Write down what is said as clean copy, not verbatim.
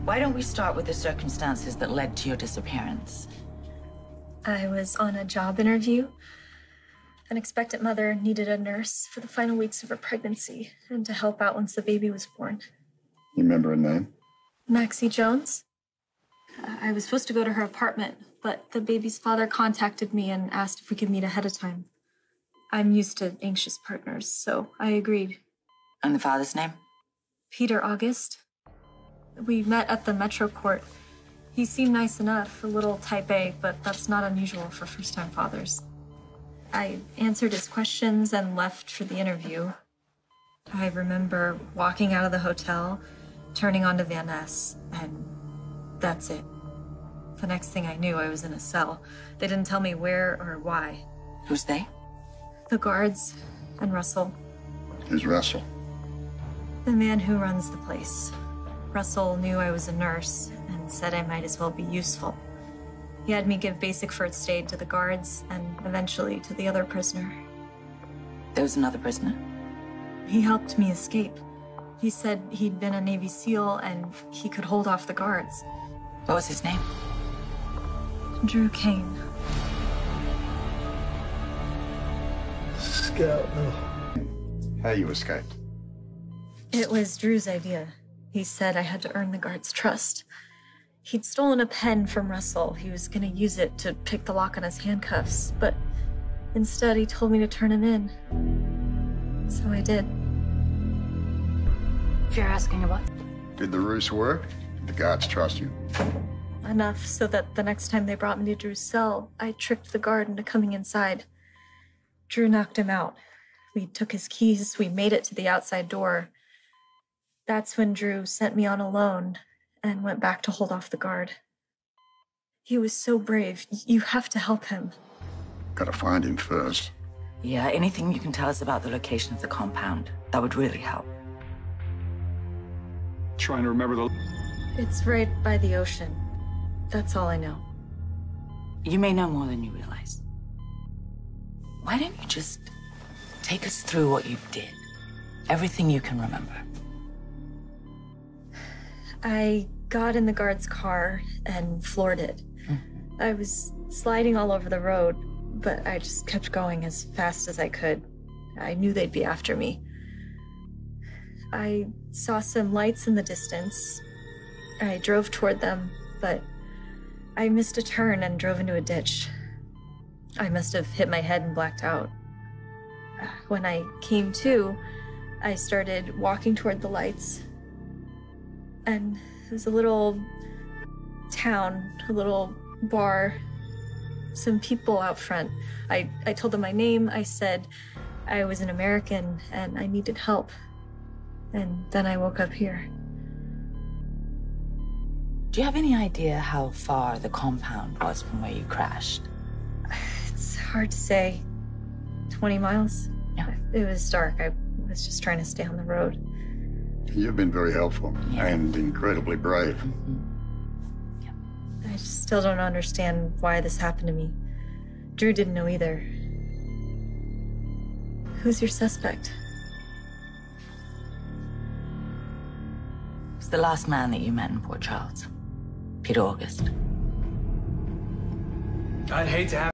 Why don't we start with the circumstances that led to your disappearance? I was on a job interview. An expectant mother needed a nurse for the final weeks of her pregnancy and to help out once the baby was born. You remember her name? Maxie Jones. I was supposed to go to her apartment, but the baby's father contacted me and asked if we could meet ahead of time. I'm used to anxious partners, so I agreed. And the father's name? Peter August. We met at the Metro Court. He seemed nice enough, a little type A, but that's not unusual for first-time fathers. I answered his questions and left for the interview. I remember walking out of the hotel, turning onto Van Ness, and that's it. The next thing I knew, I was in a cell. They didn't tell me where or why. Who's they? The guards and Russell. Who's Russell? The man who runs the place. Russell knew I was a nurse and said I might as well be useful. He had me give basic first aid to the guards and eventually to the other prisoner. There was another prisoner? He helped me escape. He said he'd been a Navy SEAL and he could hold off the guards. What was his name? Drew Kane. Scout. How you escaped? It was Drew's idea. He said I had to earn the guards' trust. He'd stolen a pen from Russell. He was going to use it to pick the lock on his handcuffs, but instead he told me to turn him in. So I did. If you're asking about... Did the ruse work? Did the guards trust you? Enough so that the next time they brought me to Drew's cell, I tricked the guard into coming inside. Drew knocked him out. We took his keys, we made it to the outside door. That's when Drew sent me on alone and went back to hold off the guard. He was so brave. You have to help him. Gotta find him first. Yeah, anything you can tell us about the location of the compound, that would really help. Trying to remember the... It's right by the ocean. That's all I know. You may know more than you realize. Why don't you just take us through what you did? Everything you can remember. I got in the guard's car and floored it. I was sliding all over the road, but I just kept going as fast as I could. I knew they'd be after me. I saw some lights in the distance. I drove toward them, but I missed a turn and drove into a ditch. I must have hit my head and blacked out. When I came to, I started walking toward the lights. And there's a little town, a little bar, some people out front. I told them my name. I said I was an American and I needed help. And then I woke up here. Do you have any idea how far the compound was from where you crashed? It's hard to say. 20 miles? Yeah. It was dark. I was just trying to stay on the road. You've been very helpful and incredibly brave. I still don't understand why this happened to me. Drew didn't know either. Who's your suspect? It's the last man that you met in Port Charles. Peter August. I'd hate to have...